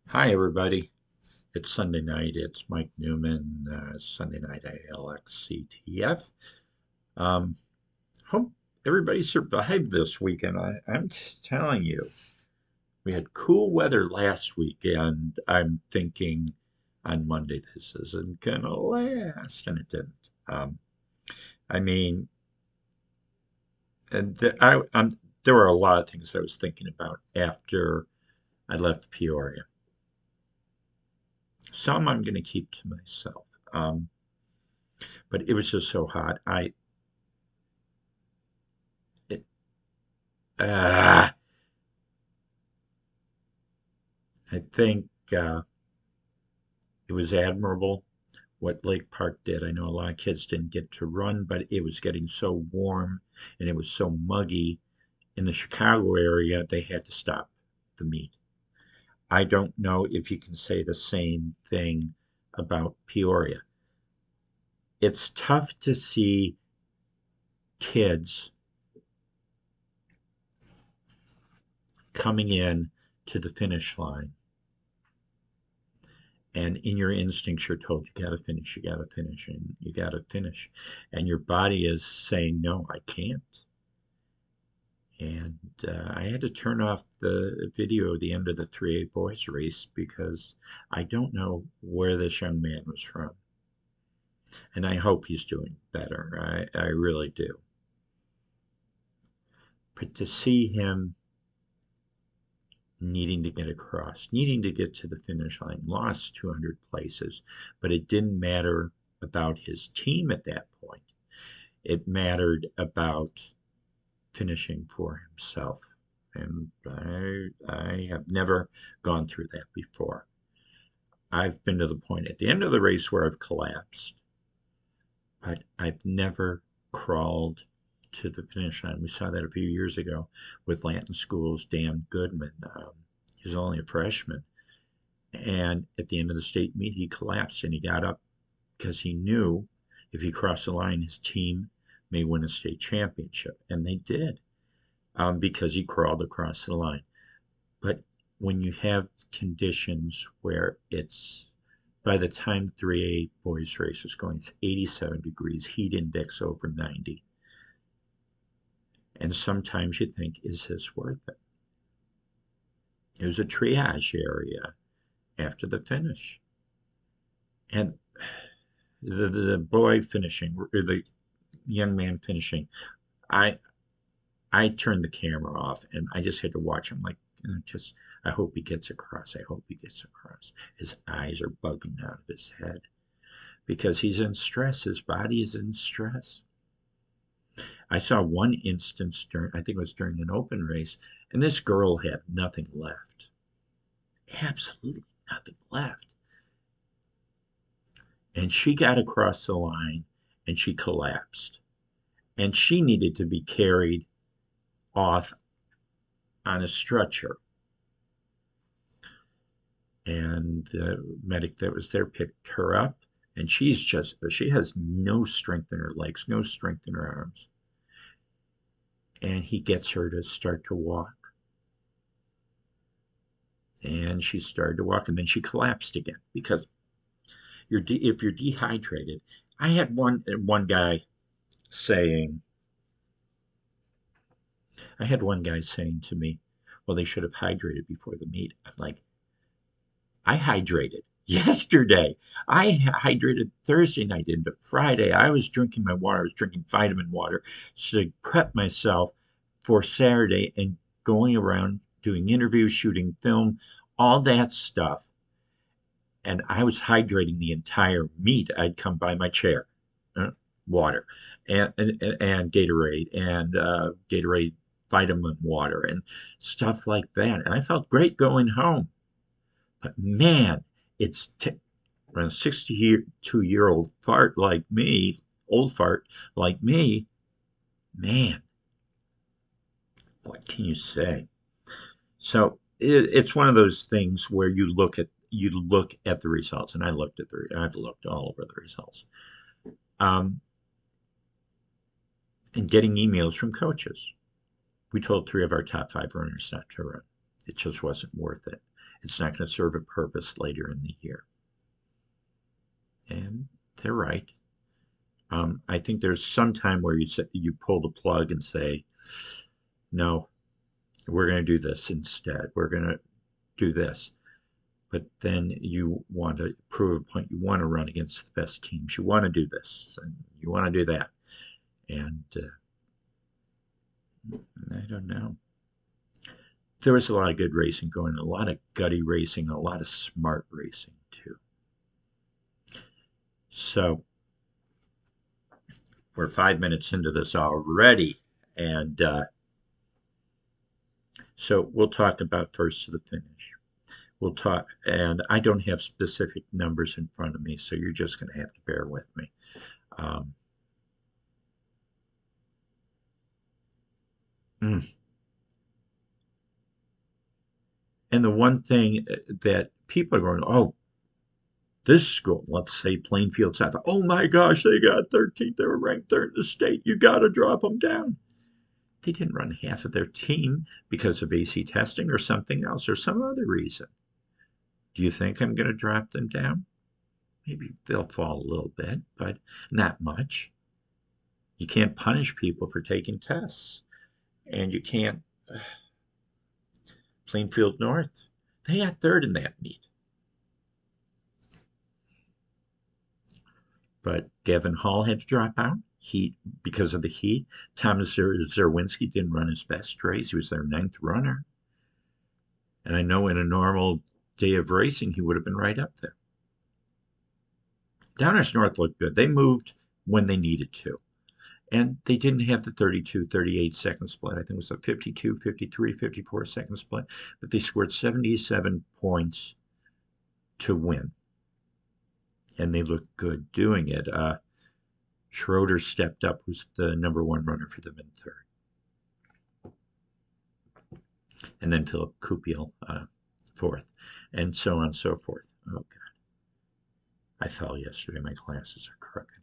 Hi, everybody. It's Sunday night. It's Mike Newman, Sunday night ILXCTF. Um, Hope everybody survived this weekend. I'm just telling you, we had cool weather last week, and I'm thinking on Monday this isn't gonna last, and it didn't. I mean, and there were a lot of things I was thinking about after I left Peoria. Some I'm going to keep to myself. But it was just so hot. It, uh, I think it was admirable what Lake Park did. I know a lot of kids didn't get to run, but it was getting so warm and it was so muggy in the Chicago area, they had to stop the meet. I don't know if you can say the same thing about Peoria. It's tough to see kids coming in to the finish line, and in your instincts you're told you got to finish, you got to finish, and you got to finish, and your body is saying no, I can't. And I had to turn off the video at the end of the 3A boys race because I don't know where this young man was from, and I hope he's doing better. I really do. But to see him needing to get across, needing to get to the finish line, lost 200 places, but it didn't matter about his team at that point. It mattered about finishing for himself. And I have never gone through that before. I've been to the point at the end of the race where I've collapsed, but I've never crawled to the finish line. We saw that a few years ago with Lanton School's Dan Goodman. He was only a freshman. And at the end of the state meet, he collapsed and he got up because he knew if he crossed the line, his team may win a state championship. And they did, because he crawled across the line. But when you have conditions where it's by the time 3A boys race was going, it's 87 degrees, heat index over 90. And sometimes you think, is this worth it? It was a triage area after the finish. And the boy finishing, or the young man finishing, I I turned the camera off and I just had to watch him like, just I hope he gets across. I hope he gets across. His eyes are bugging out of his head because he's in stress. His body is in stress. I saw one instance during, I think it was during an open race, and this girl had nothing left. Absolutely nothing left. And she got across the line and she collapsed. And she needed to be carried off on a stretcher. And the medic that was there picked her up, and she has no strength in her legs, no strength in her arms. And he gets her to start to walk. And she started to walk, and then she collapsed again because if you're dehydrated. I had one guy saying, I had one guy saying to me, well, they should have hydrated before the meet. I'm like, I hydrated yesterday. I hydrated Thursday night into Friday. I was drinking my water. I was drinking vitamin water to prep myself for Saturday and going around doing interviews, shooting film, all that stuff. And I was hydrating the entire meet. I'd come by my chair, water, and Gatorade, and Gatorade vitamin water, and stuff like that. And I felt great going home. But man, it's when a 62-year-old fart like me, old fart like me, man, what can you say? So it's one of those things where you look at the results, and I've looked all over the results, um, and getting emails from coaches. We told 3 of our top 5 runners not to run. It just wasn't worth it. It's not going to serve a purpose later in the year. And they're right. I think there's some time where you pull the plug and say, no, we're going to do this instead. We're going to do this. But then you want to prove a point. You want to run against the best teams. You want to do this and you want to do that. And I don't know. There was a lot of good racing going, a lot of gutty racing, a lot of smart racing too. So we're 5 minutes into this already, and so we'll talk about first to the finish. We'll talk, and I don't have specific numbers in front of me, so you're just going to have to bear with me. Um, mm. And the one thing that people are going, oh, this school, let's say Plainfield South, oh my gosh, they got 13th, they were ranked third in the state. You got to drop them down. They didn't run half of their team because of AC testing or something else or some other reason. Do you think I'm going to drop them down? Maybe they'll fall a little bit, but not much. You can't punish people for taking tests. And you can't. Plainfield North, they got third in that meet. But Gavin Hall had to drop out heat because of the heat. Thomas Zerwinski didn't run his best race. He was their ninth runner. And I know in a normal day of racing, he would have been right up there. Downers North looked good. They moved when they needed to. And they didn't have the 32, 38 second split. I think it was a 52, 53, 54 second split. But they scored 77 points to win. And they looked good doing it. Schroeder stepped up, was the number one runner for them in third. And then Philip Kupiel, fourth. And so on and so forth. Oh, God. I fell yesterday. My glasses are crooked.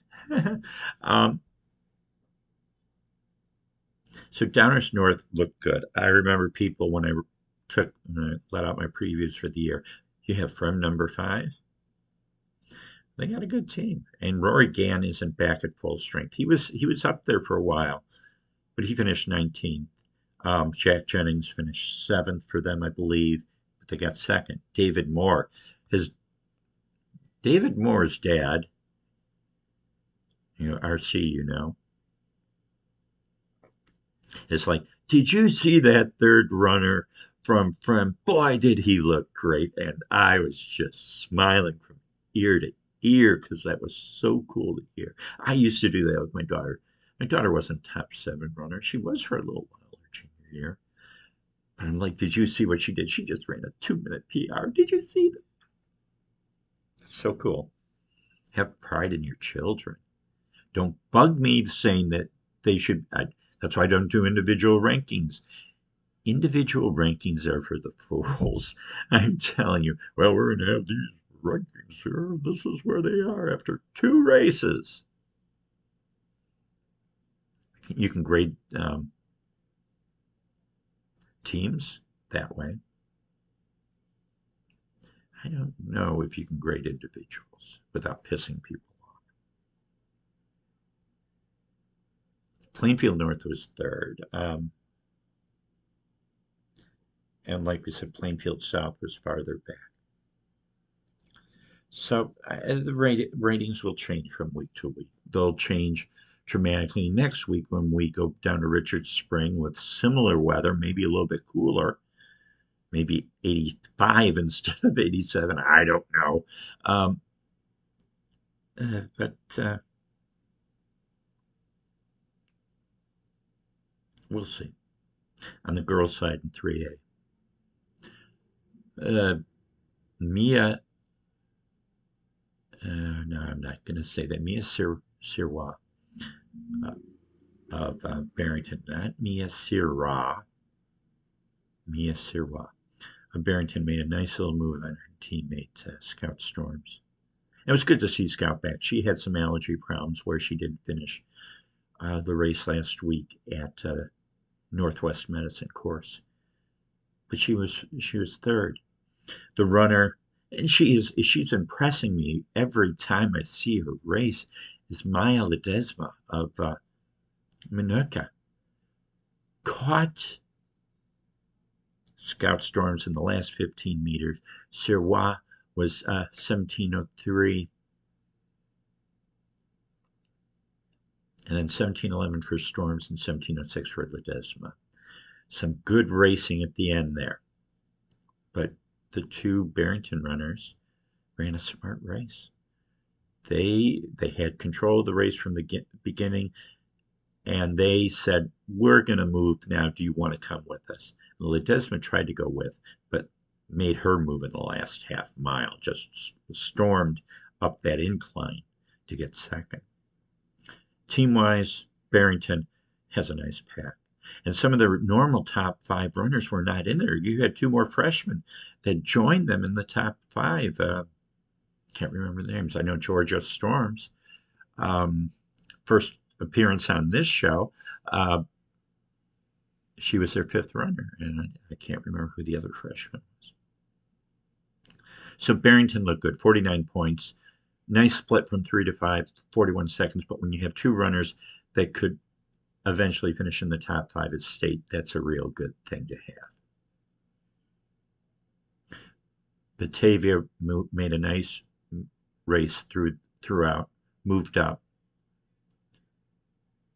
So Downers North looked good. I remember people when I let out my previews for the year. You have from number 5. They got a good team, and Rory Gann isn't back at full strength. He was up there for a while, but he finished 19th. Jack Jennings finished 7th for them, I believe, but they got second. David Moore's dad, RC, is like, did you see that third runner from boy, did he look great. And I was just smiling from ear to ear because that was so cool to hear. I used to do that with my daughter. My daughter wasn't top 7 runner. She was for a little while her junior year. But I'm like, did you see what she did? She just ran a 2-minute PR. Did you see that? That's so cool. Have pride in your children. Don't bug me saying that they should. That's why I don't do individual rankings. Individual rankings are for the fools. I'm telling you, well, we're going to have these rankings here. This is where they are after 2 races. You can grade teams that way. I don't know if you can grade individuals without pissing people off. Plainfield North was 3rd. And like we said, Plainfield South was farther back. So the ratings will change from week to week. They'll change dramatically next week when we go down to Richard Spring with similar weather, maybe a little bit cooler, maybe 85 instead of 87. I don't know. But we'll see. On the girls' side in 3A. Mia, no, I'm not going to say that. Mia Sirwa of Barrington, not Mia Sirwa. Mia Sirwa of Barrington made a nice little move on her teammate, Scout Storms. It was good to see Scout back. She had some allergy problems where she didn't finish the race last week at Northwest Medicine course. But she was 3rd. The runner, and she's impressing me every time I see her race, is Maya Ledesma of Manuka. Caught Scout Storms in the last 15 meters. Sirois was 17:03, and then 17:11 for Storms and 17:06 for Ledesma. Some good racing at the end there. But the two Barrington runners ran a smart race. They had control of the race from the beginning, and they said, "We're going to move now. Do you want to come with us?" And Ledesma tried to go with, but made her move in the last half mile, just stormed up that incline to get second. Team-wise, Barrington has a nice pack. And some of the normal top five runners were not in there. You had two more freshmen that joined them in the top five. Can't remember the names. I know Georgia Storms, first appearance on this show. She was their fifth runner, and I can't remember who the other freshman was. So Barrington looked good, 49 points. Nice split from 3 to 5, 41 seconds. But when you have two runners that could eventually finish in the top five at state, that's a real good thing to have. Batavia made a nice race throughout, moved up.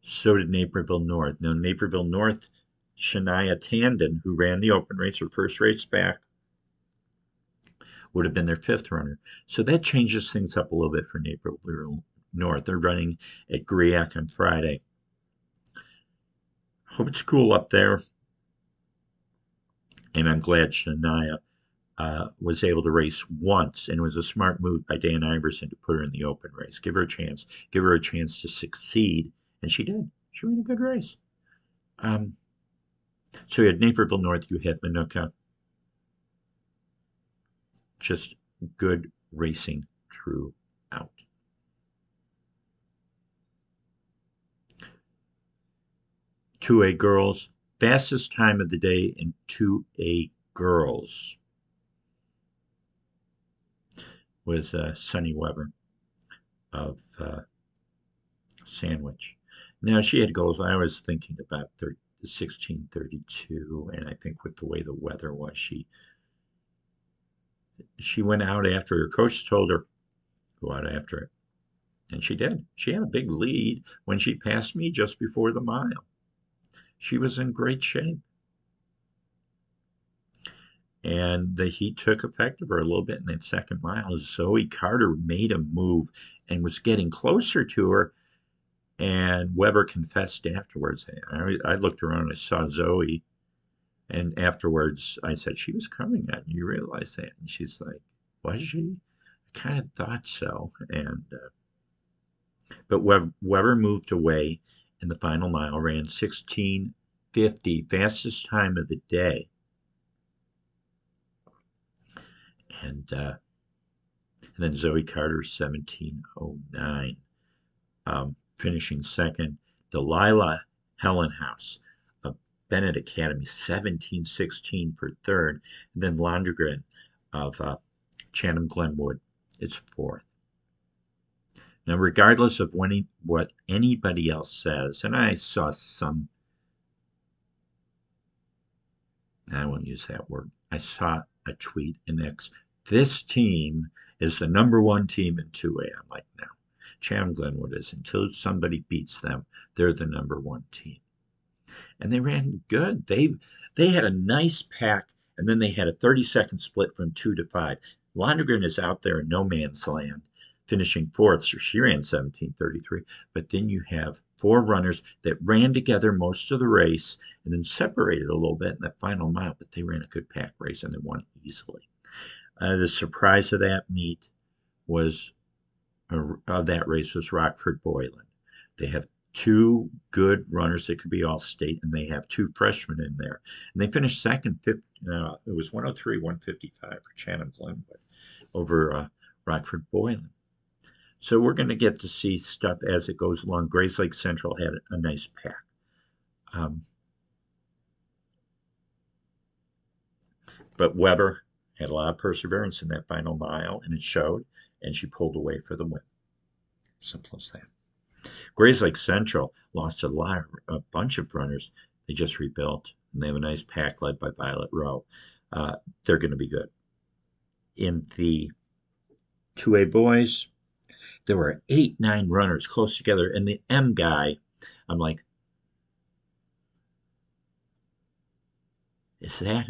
So did Naperville North. Now, Naperville North, Shania Tandon, who ran the open race, her first race back, would have been their fifth runner. So that changes things up a little bit for Naperville North. They're running at Griac on Friday. Hope it's cool up there. And I'm glad Shania was able to race once, and it was a smart move by Dan Iverson to put her in the open race. Give her a chance. Give her a chance to succeed. And she did. She ran a good race. So you had Naperville North, you had Manuka. Just good racing throughout. 2A girls, fastest time of the day in 2A girls was Sunny Weber of Sandwich. Now, she had goals. I was thinking about 16:32, and I think with the way the weather was, she went out after her coach told her, go out after it. And she did. She had a big lead when she passed me just before the mile. She was in great shape. And the heat took effect of her a little bit in that second mile. Zoe Carter made a move and was getting closer to her. And Weber confessed afterwards. I looked around and I saw Zoe. And afterwards, I said, she was coming at you. You realize that? And she's like, was she? I kind of thought so. And but Weber moved away in the final mile, ran 16:50, fastest time of the day. And then Zoe Carter, 17:09, finishing second. Delilah Hellenhaus of Bennett Academy, 17:16 for third. And then Londgren of Chatham Glenwood is fourth. Now, regardless of what anybody else says, and I saw some, I won't use that word, I saw a tweet in X, this team is the number one team in 2A. I'm like, no, Chatham Glenwood is. Until somebody beats them, they're the number one team. And they ran good. They had a nice pack, and then they had a 30-second split from 2 to 5. Londgren is out there in no man's land, finishing fourth. So she ran 17:33. But then you have four runners that ran together most of the race and then separated a little bit in that final mile. But they ran a good pack race and they won easily. The surprise of that meet was of that race was Rockford Boylan. They have two good runners that could be all state, and they have two freshmen in there. And they finished second. It was 103, 155 for Chatham Glenwood over Rockford Boylan. So we're going to get to see stuff as it goes along. Grace Lake Central had a nice pack. But Weber Had a lot of perseverance in that final mile, and it showed, and she pulled away for the win. Simple as that. Grays Lake Central lost a bunch of runners. They just rebuilt, and they have a nice pack led by Violet Rowe. They're going to be good. In the 2A boys, there were 8, 9 runners close together, and the M guy, I'm like, is that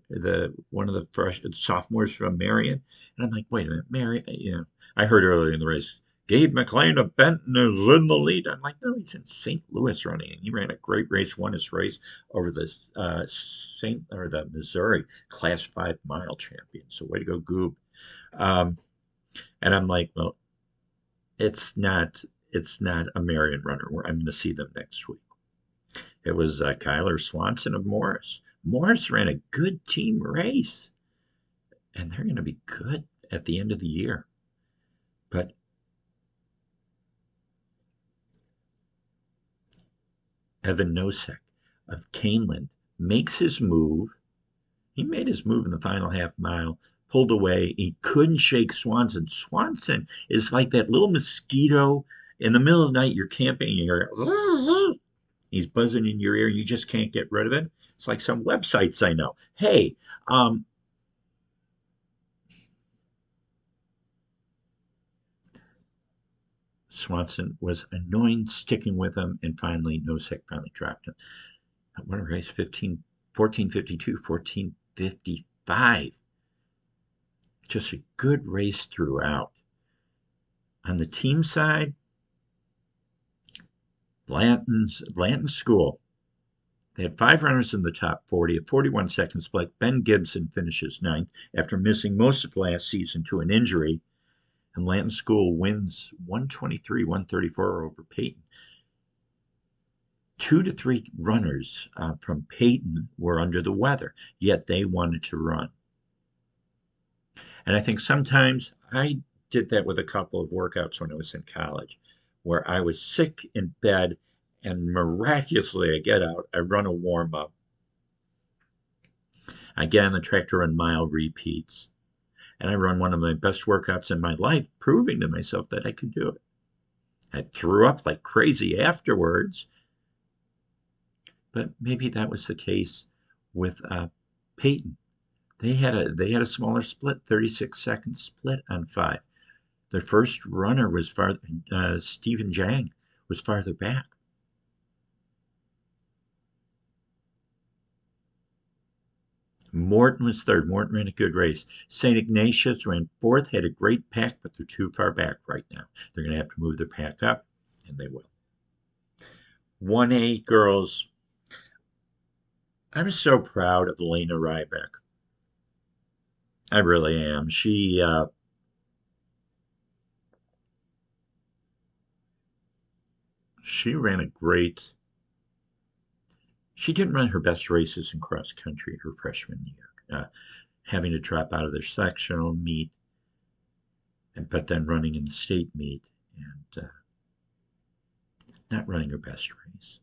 the one of the fresh sophomores from Marion? And I'm like, wait a minute, Marion, I heard earlier in the race, Gabe McLean of Benton is in the lead. I'm like, no, he's in St. Louis running, and he ran a great race, won his race over the the Missouri Class 5 mile champion. So way to go, Goob. Um, and I'm like, well, it's not a Marion runner. I'm going to see them next week. It was Kyler Swanson of Morris. Morris ran a good team race, and they're going to be good at the end of the year. But Evan Nosek of Caneland makes his move. He made his move in the final half mile, pulled away. He couldn't shake Swanson. Swanson is like that little mosquito in the middle of the night. You're camping, and you're he's buzzing in your ear, and you just can't get rid of it. It's like some websites I know. Hey, Swanson was annoying sticking with him, and finally Nosek finally dropped him. What a race, 14:52, 14:55. Just a good race throughout. On the team side, Blanton School. They had 5 runners in the top 40, a 41-second split. Ben Gibson finishes ninth after missing most of last season to an injury. And Blanton School wins 123-134 over Peyton. 2 to 3 runners from Peyton were under the weather, yet they wanted to run. And I think sometimes I did that with a couple of workouts when I was in college, where I was sick in bed and miraculously I get out, I run a warm up. I get on the tractor and mile repeats. And I run one of my best workouts in my life, proving to myself that I could do it. I threw up like crazy afterwards, but maybe that was the case with Peyton. They had a smaller split, 36-second split on 5. Their first runner was Stephen Jang was farther back. Morton was third. Morton ran a good race. St. Ignatius ran fourth, had a great pack, but they're too far back right now. They're going to have to move their pack up, and they will. 1A girls. I'm so proud of Elena Rybeck. I really am. She ran a great. She didn't run her best races in cross country her freshman year, having to drop out of their sectional meet, but then running in the state meet and not running her best race.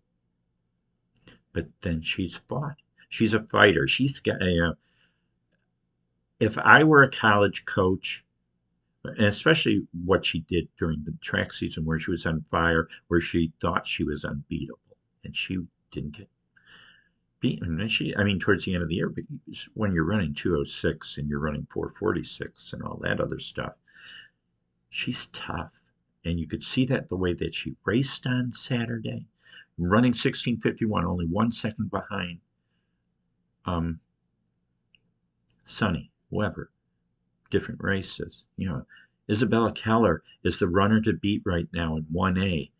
But then she's fought. She's a fighter. She's got. If I were a college coach, and especially what she did during the track season, where she was on fire, where she thought she was unbeatable, and she didn't get beaten. And towards the end of the year, but when you're running 206 and you're running 446 and all that other stuff, she's tough. And you could see that the way that she raced on Saturday, running 16:51, only 1 second behind Sonny Weber. Different races. Isabella Keller is the runner to beat right now in 1A,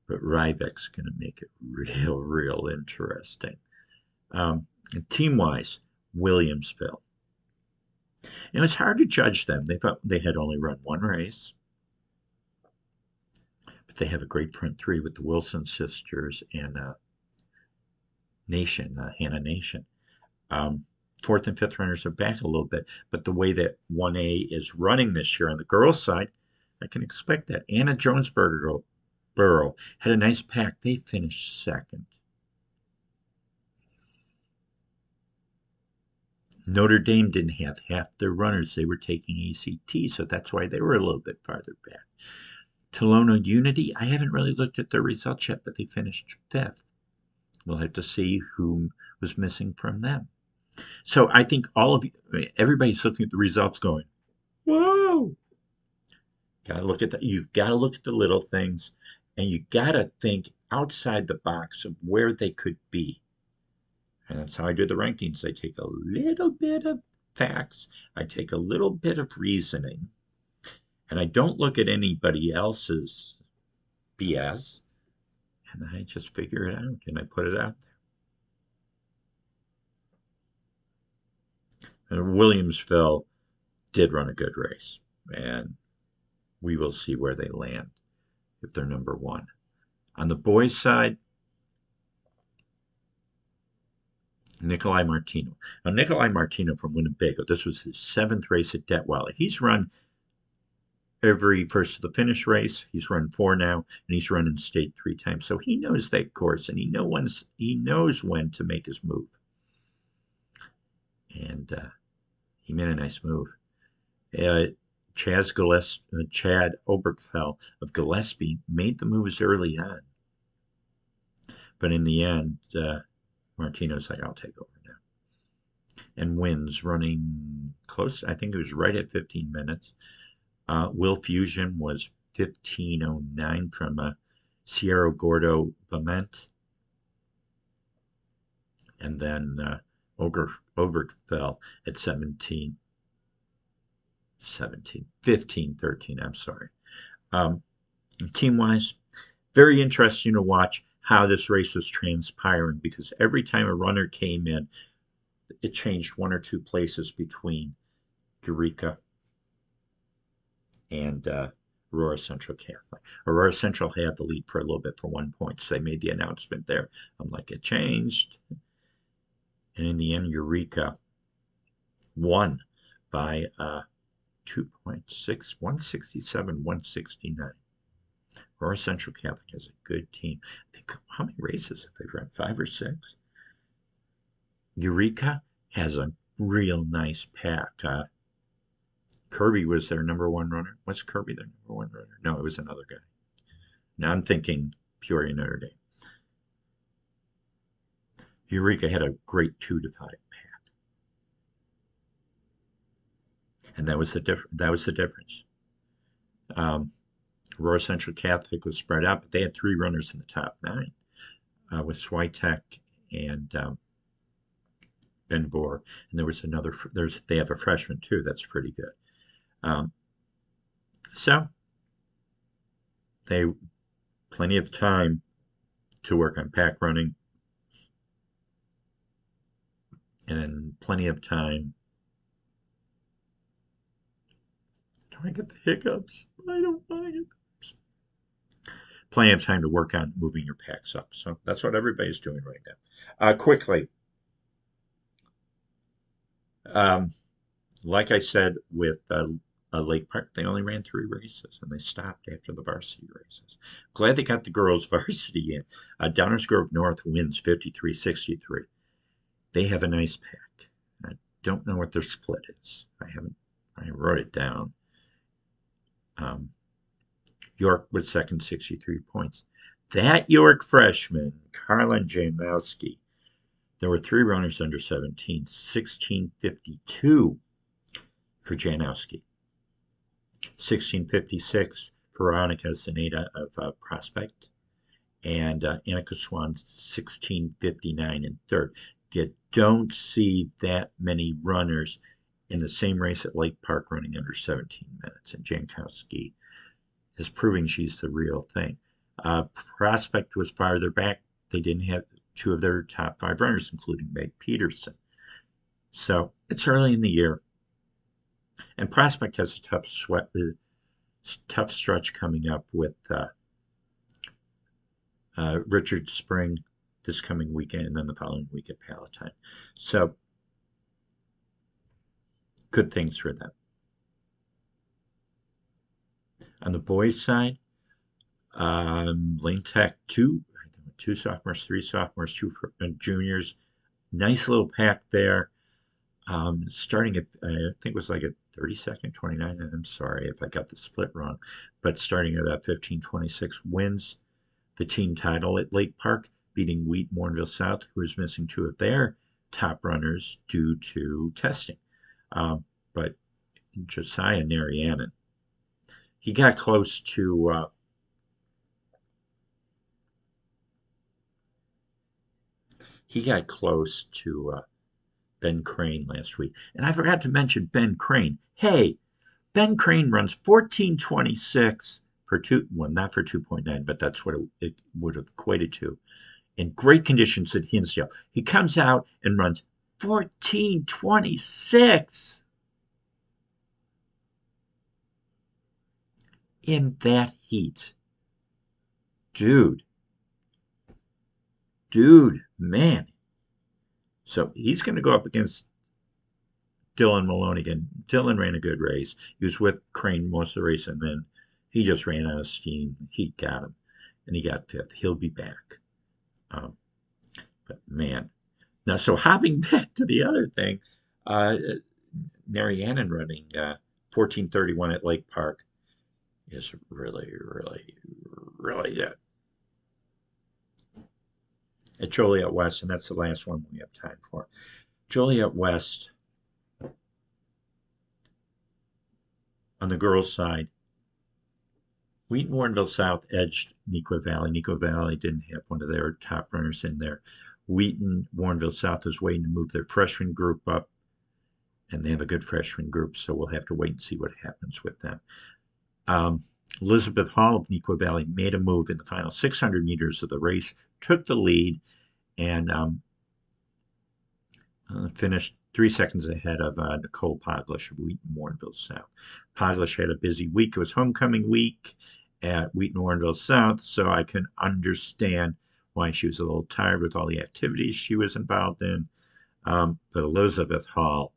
but Rybeck's going to make it real, real interesting. And team-wise, Williamsville. It's hard to judge them. They thought they had only run 1 race, but they have a great front 3 with the Wilson sisters and Hannah Nation. 4th and 5th runners are back a little bit, but the way that 1A is running this year on the girls' side, I can expect that. Anna Jonesborough had a nice pack. They finished second. Notre Dame didn't have half their runners. They were taking ACT, so that's why they were a little bit farther back. Tolono Unity, I haven't really looked at their results yet, but they finished 5th. We'll have to see who was missing from them. So I think everybody's looking at the results going, whoa! You've got to look at the little things, and you got to think outside the box of where they could be. And that's how I do the rankings. I take a little bit of facts, I take a little bit of reasoning, and I don't look at anybody else's BS, and I just figure it out and I put it out there. And Williamsville did run a good race, and we will see where they land if they're number one. On the boys' side, Nikolai Martino. Now, Nikolai Martino from Winnebago, this was his 7th race at Detweiler. He's run every first of the finish race. He's run 4 now, and he's run in state 3 times. So he knows that course, and he knows when to make his move. And he made a nice move. Chad Obergfell of Gillespie made the moves early on. But in the end, Martino's like, I'll take over now. And wins running close. I think it was right at 15 minutes. Will Fusion was 15:09 from Sierra Gordo Bament. And then Obergfell at 15:13, I'm sorry. Team-wise, very interesting to watch how this race was transpiring, because every time a runner came in, it changed 1 or 2 places between Eureka and Aurora Central Catholic. Aurora Central had the lead for a little bit for 1 point, so they made the announcement there. I'm like, it changed. And in the end, Eureka won by 2 points, 167, 169. Aurora Central Catholic has a good team. I think, how many races have they run? 5 or 6? Eureka has a real nice pack. Kirby was their number 1 runner. Was Kirby their number 1 runner? No, it was another guy. Now I'm thinking Peoria Notre Dame. Eureka had a great 2 to 5 pack, and that was the difference. Aurora Central Catholic was spread out, but they had 3 runners in the top 9 with Switek and Ben Boer, and there was another. They have a freshman too. That's pretty good. So they plenty of time to work on pack running, and then plenty of time. Do I get the hiccups? I don't want to get the hiccups. Plenty of time to work on moving your packs up. So that's what everybody's doing right now. Quickly, like I said with Lake Park, they only ran 3 races, and they stopped after the varsity races. Glad they got the girls' varsity in. Downers Grove North wins 53-63. They have a nice pack. I don't know what their split is. I wrote it down. York was second, 63 points. That York freshman, Karlin Janowski, there were 3 runners under 17, 16:52 for Janowski, 16:56 for Veronica Zaneta of Prospect, and Annika Swan, 16:59 in third. You don't see that many runners in the same race at Lake Park running under 17 minutes, and Jankowski is proving she's the real thing. Prospect was farther back. They didn't have 2 of their top 5 runners, including Meg Peterson. So it's early in the year, and Prospect has a tough stretch coming up with Richard Spring this coming weekend, and then the following week at Palatine. So good things for them. On the boys' side, Lane Tech, 2 sophomores, 3 sophomores, 2 juniors. Nice little pack there. Starting at, I think it was like a 32nd, 29, and I'm sorry if I got the split wrong, but starting at about 15:26 wins the team title at Lake Park, beating Wheat Warrenville South, who was missing two of their top runners due to testing. But Josiah Narayanan, he got close to he got close to Ben Crane last week, and I forgot to mention Ben Crane. Hey, Ben Crane runs 14:26 for two, well, not for 2.9, but that's what it would have equated to in great conditions at Hinsdale. He comes out and runs 14:26 in that heat. Dude, man. So he's going to go up against Dylan Maloney again. Dylan ran a good race. He was with Crane most of the race, and then he just ran out of steam. He got him, and he got fifth. He'll be back. Um, but man, now so hopping back to the other thing, uh, Marianne running 14:31 at Lake Park is really, really, really good. At Joliet West, and that's the last one we have time for. Joliet West, on the girls' side, Wheaton Warrenville South edged Neuqua Valley. Neuqua Valley didn't have one of their top runners in there. Wheaton Warrenville South is waiting to move their freshman group up, and they have a good freshman group, so we'll have to wait and see what happens with them. Elizabeth Hall of Neuqua Valley made a move in the final 600 meters of the race, took the lead, and finished 3 seconds ahead of Nicole Poglish of Wheaton Warrenville South. Poglish had a busy week. It was homecoming week at Wheaton Warrenville South, so I can understand why she was a little tired with all the activities she was involved in. But Elizabeth Hall,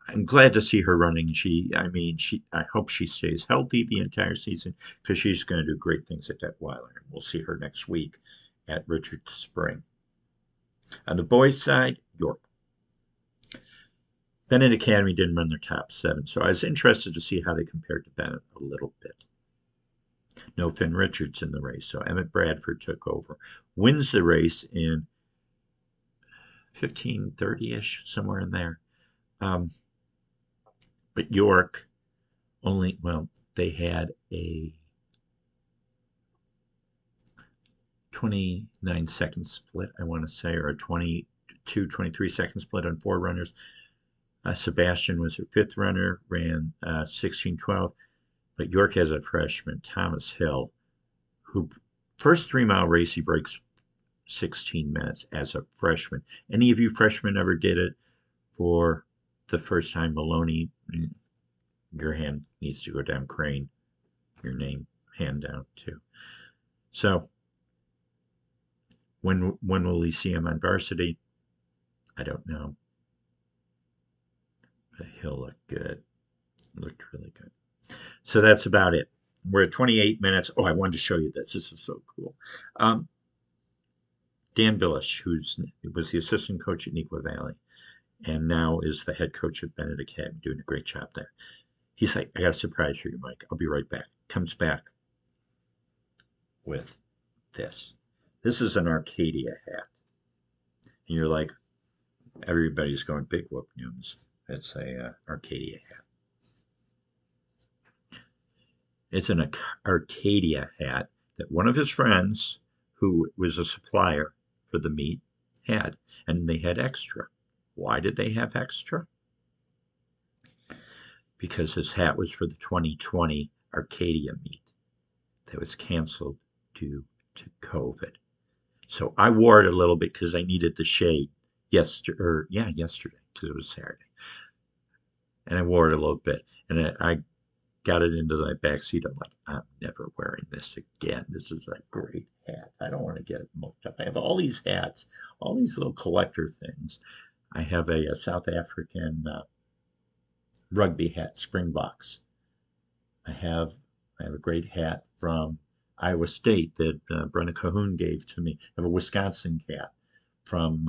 I'm glad to see her running. I hope she stays healthy the entire season because she's going to do great things at Detweiler. We'll see her next week at Richard Spring. On the boys' side, York. Bennett Academy didn't run their top seven, so I was interested to see how they compared to Bennett a little bit. No Finn Richards in the race, so Emmett Bradford took over. Wins the race in 15:30-ish, somewhere in there. But York only, well, they had a 29-second split, I want to say, or a 22, 23-second split on four runners. Sebastian was her fifth runner, ran 16:12. But York has a freshman, Thomas Hill, who first 3 mile race he breaks 16 minutes as a freshman. Any of you freshmen ever did it for the first time? Maloney, your hand needs to go down. Crane, your name hand down too. So when will we see him on varsity? I don't know. But he'll look good. Looked really good. So that's about it. We're at 28 minutes. Oh, I wanted to show you this. This is so cool. Dan Billish, who was the assistant coach at Neuqua Valley and now is the head coach at Bennett Academy, doing a great job there. He's like, I got a surprise for you, Mike. I'll be right back. Comes back with this. This is an Arcadia hat. And you're like, everybody's going, big whoop news. It's a Arcadia hat. It's an Arcadia hat that one of his friends, who was a supplier for the meet, had. And they had extra. Why did they have extra? Because his hat was for the 2020 Arcadia meet that was canceled due to COVID. So I wore it a little bit because I needed the shade yesterday, because it was Saturday. And I wore it a little bit. And I got it into my back seat. I'm like, I'm never wearing this again. This is a great hat. I don't want to get it mucked up. I have all these hats, all these little collector things. I have a South African rugby hat, Springboks. I have a great hat from Iowa State that Brenna Cahoon gave to me. I have a Wisconsin hat from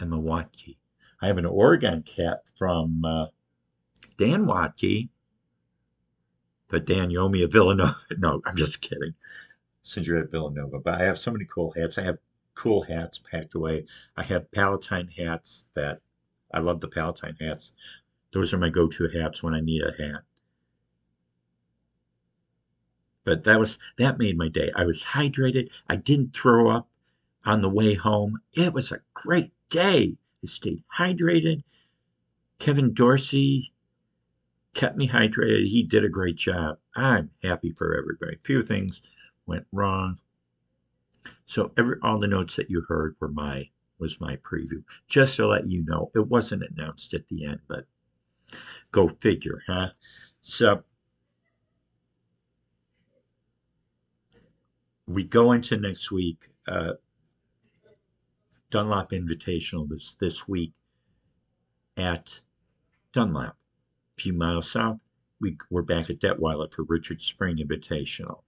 and Milwaukee. I have an Oregon cat from Dan Watkey, but Dan Yomi of Villanova. No, I'm just kidding. Since you're at Villanova, but I have so many cool hats. I have cool hats packed away. I have Palatine hats that I love the Palatine hats. Those are my go-to hats when I need a hat. But that made my day. I was hydrated. I didn't throw up on the way home. It was a great day. I stayed hydrated. Kevin Dorsey kept me hydrated. He did a great job. I'm happy for everybody. A few things went wrong. So all the notes that you heard was my preview. Just to let you know, it wasn't announced at the end, but go figure, huh? So we go into next week. Dunlop Invitational this week at Dunlap. A few miles south, we're back at Detweiler for Richard Spring Invitational.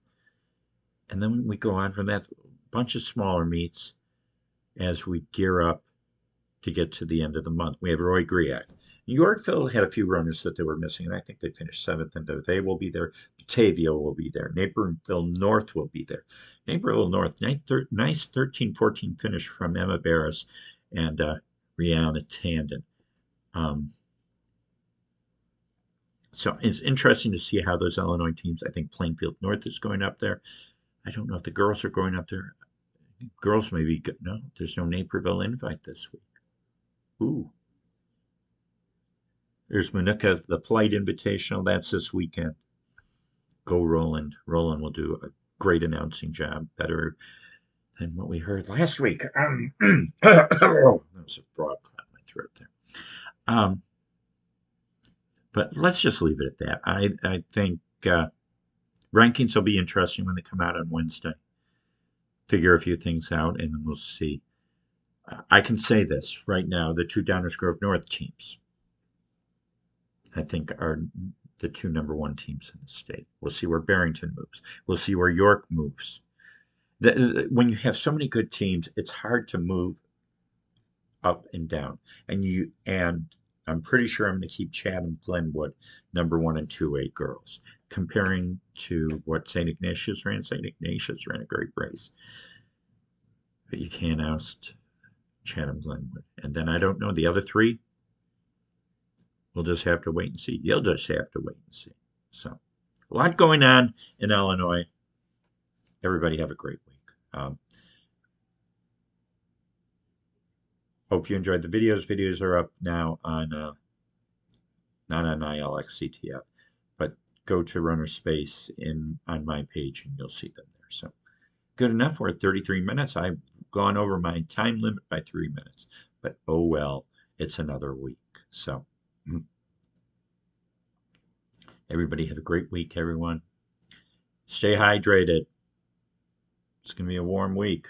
And then we go on from that, a bunch of smaller meets as we gear up to get to the end of the month. We have Roy Griak. Yorkville had a few runners that they were missing, and I think they finished seventh, and they will be there. Batavia will be there. Naperville North will be there. Naperville North, nice 13-14 finish from Emma Barris and Rihanna Tandon. So it's interesting to see how those Illinois teams, I think Plainfield North is going up there. I don't know if the girls are going up there. Girls may be good. No, there's no Naperville invite this week. Ooh. There's Manuka, the Flight Invitational. That's this weekend. Go Roland. Roland will do a great announcing job, better than what we heard last week. That was a frog caught in my throat there. But let's just leave it at that. I think rankings will be interesting when they come out on Wednesday. Figure a few things out, and we'll see. I can say this right now: the two Downers Grove North teams, I think, are the two #1 teams in the state. We'll see where Barrington moves. We'll see where York moves. When you have so many good teams, it's hard to move up and down. And I'm pretty sure I'm going to keep Chatham Glenwood #1 and 2A girls. Comparing to what St. Ignatius ran, St. Ignatius ran a great race. But you can't oust Chatham Glenwood. And then I don't know the other three. We'll just have to wait and see. You'll just have to wait and see. So, a lot going on in Illinois. Everybody have a great week. Hope you enjoyed the videos. Videos are up now on, not on ILXCTF, but go to Runner Space on my page and you'll see them there. So, good enough. We're at 33 minutes. I've gone over my time limit by 3 minutes, but oh well, it's another week. So, everybody have a great week, everyone. Stay hydrated. It's going to be a warm week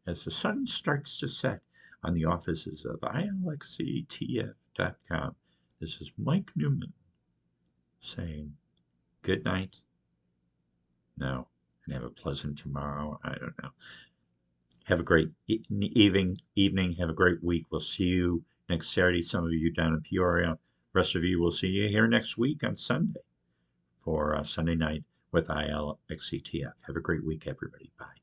as the sun starts to set on the offices of ILXCTF.com. This is Mike Newman saying good night. No, and have a pleasant tomorrow. I don't know. Have a great evening. Have a great week. We'll see you next Saturday. Some of you down in Peoria. Rest of you, we'll see you here next week on Sunday for Sunday night with ILXCTF. Have a great week, everybody. Bye.